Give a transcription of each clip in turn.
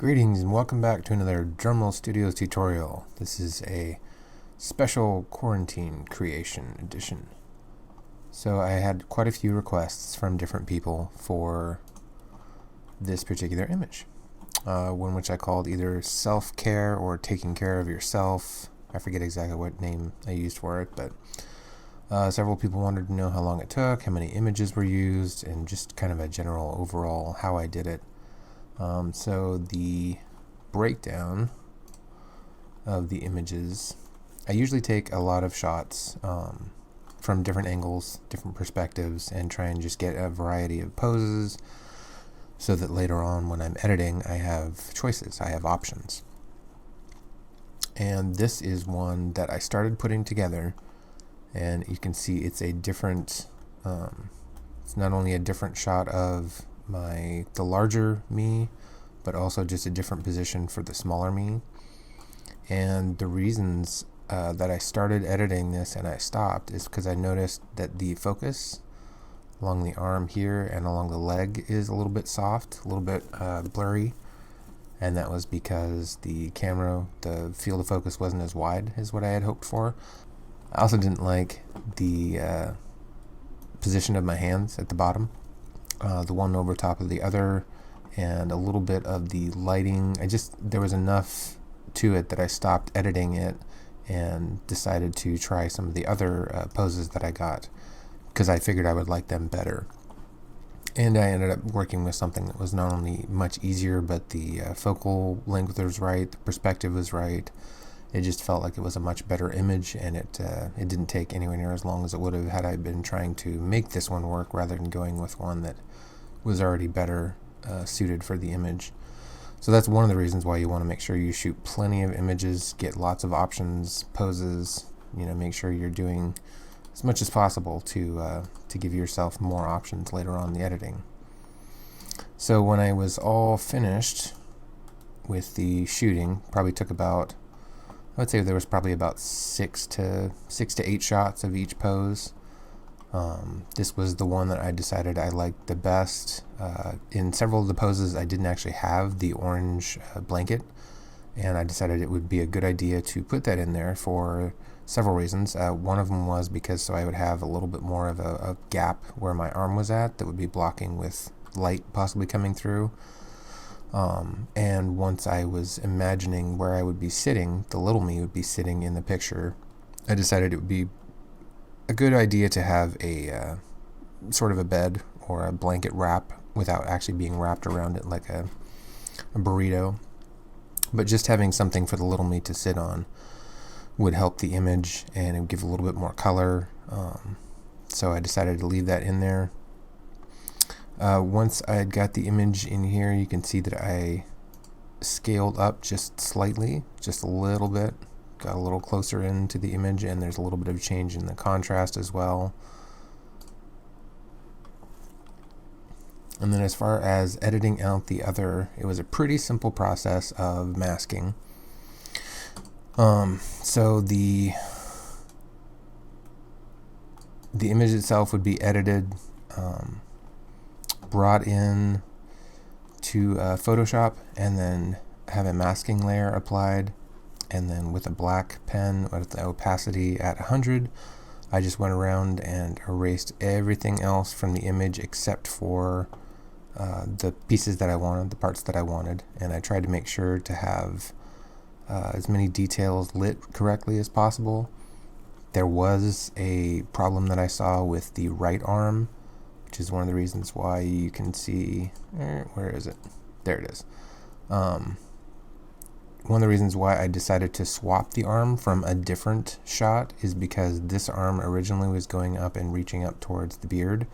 Greetings and welcome back to another Drumroll Studios tutorial. This is a special quarantine creation edition. So I had quite a few requests from different people for this particular image. One which I called either self-care or taking care of yourself. I forget exactly what name I used for it, but several people wanted to know how long it took, how many images were used, and just kind of a general overall how I did it. So the breakdown of the images, I usually take a lot of shots from different angles, different perspectives, and try and just get a variety of poses so that later on when I'm editing I have choices, I have options. And this is one that I started putting together, and you can see it's a different, it's not only a different shot of the larger me, but also just a different position for the smaller me. And the reasons that I started editing this and I stopped is because I noticed that the focus along the arm here and along the leg is a little bit soft, a little bit blurry, and that was because the camera, the field of focus wasn't as wide as what I had hoped for. I also didn't like the position of my hands at the bottom. The one over top of the other, and a little bit of the lighting. There was enough to it that I stopped editing it and decided to try some of the other poses that I got because I figured I would like them better. And I ended up working with something that was not only much easier, but the focal length was right, the perspective was right. It just felt like it was a much better image, and it didn't take anywhere near as long as it would have had I been trying to make this one work rather than going with one that was already better suited for the image. So that's one of the reasons why you want to make sure you shoot plenty of images, get lots of options, poses, make sure you're doing as much as possible to give yourself more options later on in the editing. So when I was all finished with the shooting, probably took about, I would say there was probably about 6 to 8 shots of each pose. This was the one that I decided I liked the best. In several of the poses I didn't actually have the orange blanket, and I decided it would be a good idea to put that in there for several reasons. One of them was because so I would have a little bit more of a gap where my arm was at that would be blocking with light possibly coming through. And once I was imagining where I would be sitting, the little me would be sitting in the picture, I decided it would be a good idea to have a sort of a bed or a blanket wrap without actually being wrapped around it like a burrito. But just having something for the little me to sit on would help the image, and it would give a little bit more color. So I decided to leave that in there. Once I had got the image in here, you can see that I scaled up just slightly, just a little bit, got a little closer into the image, and there's a little bit of change in the contrast as well. And then as far as editing out the other, it was a pretty simple process of masking. So the image itself would be edited, brought in to Photoshop, and then have a masking layer applied, and then with a black pen with the opacity at 100, I just went around and erased everything else from the image except for the pieces that I wanted, the parts that I wanted, and I tried to make sure to have as many details lit correctly as possible. There was a problem that I saw with the right arm, which is one of the reasons why you can see, where is it? There it is. One of the reasons why I decided to swap the arm from a different shot is because this arm originally was going up and reaching up towards the beard,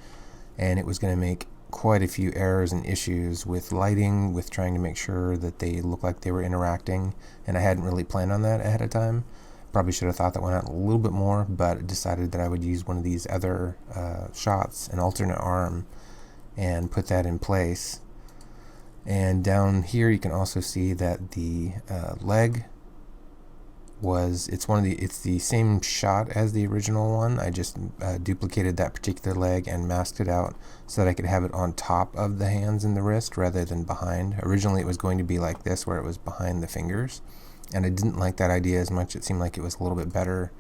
and it was going to make quite a few errors and issues with lighting, with trying to make sure that they looked like they were interacting, and I hadn't really planned on that ahead of time. Probably should have thought that one out a little bit more, but decided that I would use one of these other shots, an alternate arm, and put that in place. And down here you can also see that the leg it's the same shot as the original one. I just duplicated that particular leg and masked it out so that I could have it on top of the hands and the wrist rather than behind. Originally it was going to be like this, where it was behind the fingers, and I didn't like that idea as much. It seemed like it was a little bit better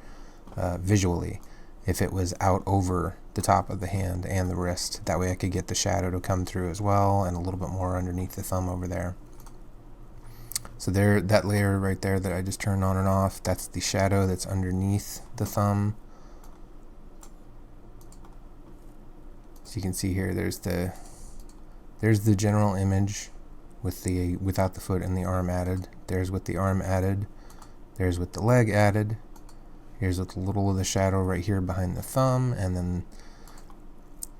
visually if it was out over the top of the hand and the wrist. That way I could get the shadow to come through as well, and a little bit more underneath the thumb over there. So there, that layer right there that I just turned on and off, that's the shadow that's underneath the thumb. So you can see here, there's the general image with the without the foot and the arm added. There's with the arm added. There's with the leg added. Here's with a little of the shadow right here behind the thumb, and then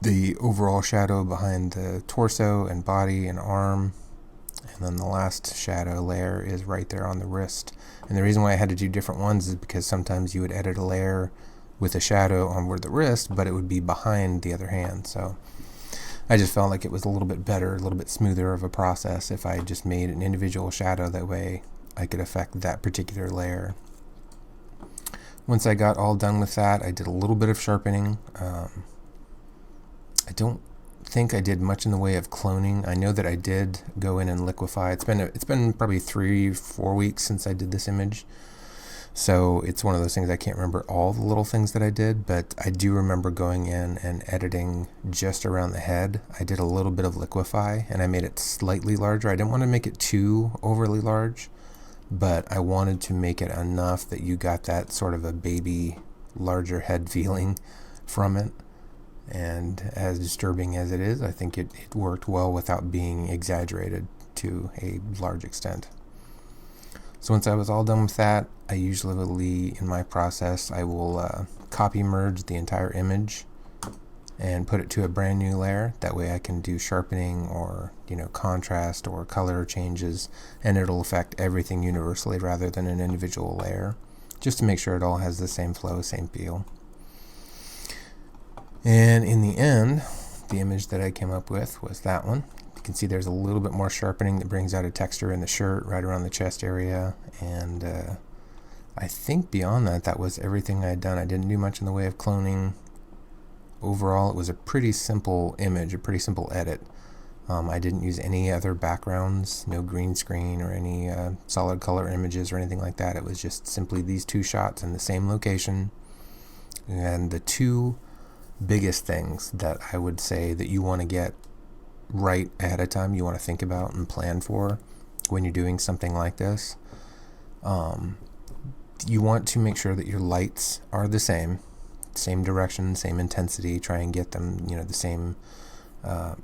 the overall shadow behind the torso and body and arm. And then the last shadow layer is right there on the wrist. And the reason why I had to do different ones is because sometimes you would edit a layer with a shadow on the wrist, but it would be behind the other hand. So I just felt like it was a little bit better, a little bit smoother of a process if I just made an individual shadow. That way I could affect that particular layer. Once I got all done with that, I did a little bit of sharpening. I don't think I did much in the way of cloning. I know that I did go in and liquefy. It's been probably 3-4 weeks since I did this image, so it's one of those things I can't remember all the little things that I did, but I do remember going in and editing just around the head. I did a little bit of liquefy and I made it slightly larger. I didn't want to make it too overly large, but I wanted to make it enough that you got that sort of a baby larger head feeling from it. And as disturbing as it is, I think it worked well without being exaggerated to a large extent. So once I was all done with that, I usually, in my process, I will copy merge the entire image and put it to a brand new layer. That way I can do sharpening or contrast or color changes, and it'll affect everything universally rather than an individual layer, just to make sure it all has the same flow, same feel. And in the end, the image that I came up with was that one. You can see there's a little bit more sharpening that brings out a texture in the shirt right around the chest area, and I think beyond that, that was everything I had done. I didn't do much in the way of cloning. Overall, it was a pretty simple image, a pretty simple edit. I didn't use any other backgrounds, no green screen or any solid color images or anything like that. It was just simply these two shots in the same location. And the two biggest things that I would say that you want to get right ahead of time, you want to think about and plan for when you're doing something like this. You want to make sure that your lights are the same direction, same intensity. Try and get them, the same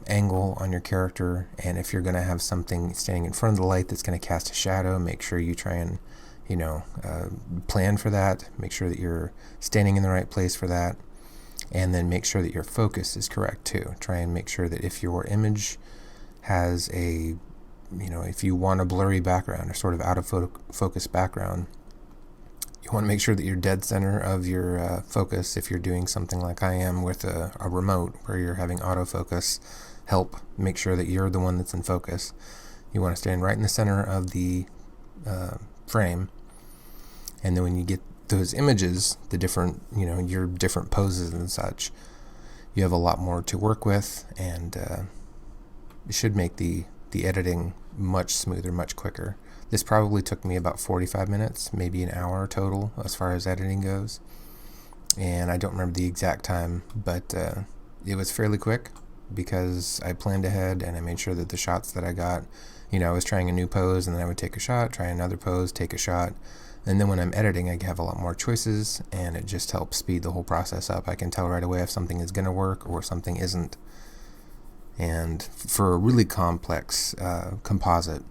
angle on your character. And if you're going to have something standing in front of the light that's going to cast a shadow, make sure you try and plan for that. Make sure that you're standing in the right place for that. And then make sure that your focus is correct too. Try and make sure that if your image has a, if you want a blurry background or sort of out of focus background, you want to make sure that you're dead center of your focus. If you're doing something like I am with a remote where you're having autofocus help make sure that you're the one that's in focus, you want to stand right in the center of the frame. And then when you get those images, the different, your different poses and such, you have a lot more to work with, and it should make the editing much smoother, much quicker. This probably took me about 45 minutes, maybe an hour total as far as editing goes. And I don't remember the exact time, but it was fairly quick because I planned ahead and I made sure that the shots that I got, I was trying a new pose and then I would take a shot, try another pose, take a shot. And then when I'm editing, I have a lot more choices, and it just helps speed the whole process up. I can tell right away if something is going to work or something isn't. And for a really complex composite,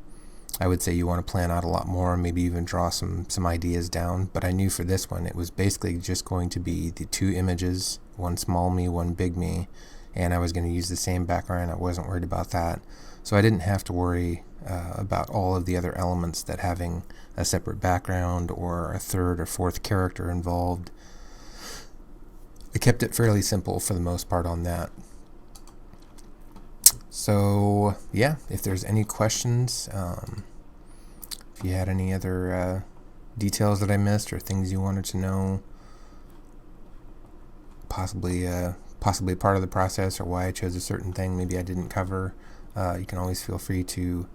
I would say you want to plan out a lot more, maybe even draw some ideas down. But I knew for this one, it was basically just going to be the two images, one small me, one big me, and I was going to use the same background. I wasn't worried about that. So I didn't have to worry about all of the other elements that having a separate background or a third or fourth character involved. I kept it fairly simple for the most part on that. So yeah, if there's any questions, if you had any other details that I missed or things you wanted to know, possibly part of the process or why I chose a certain thing maybe I didn't cover, you can always feel free to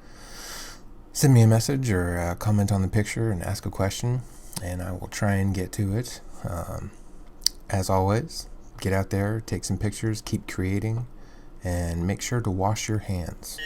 send me a message or comment on the picture and ask a question, and I will try and get to it. As always, get out there, take some pictures, keep creating, and make sure to wash your hands.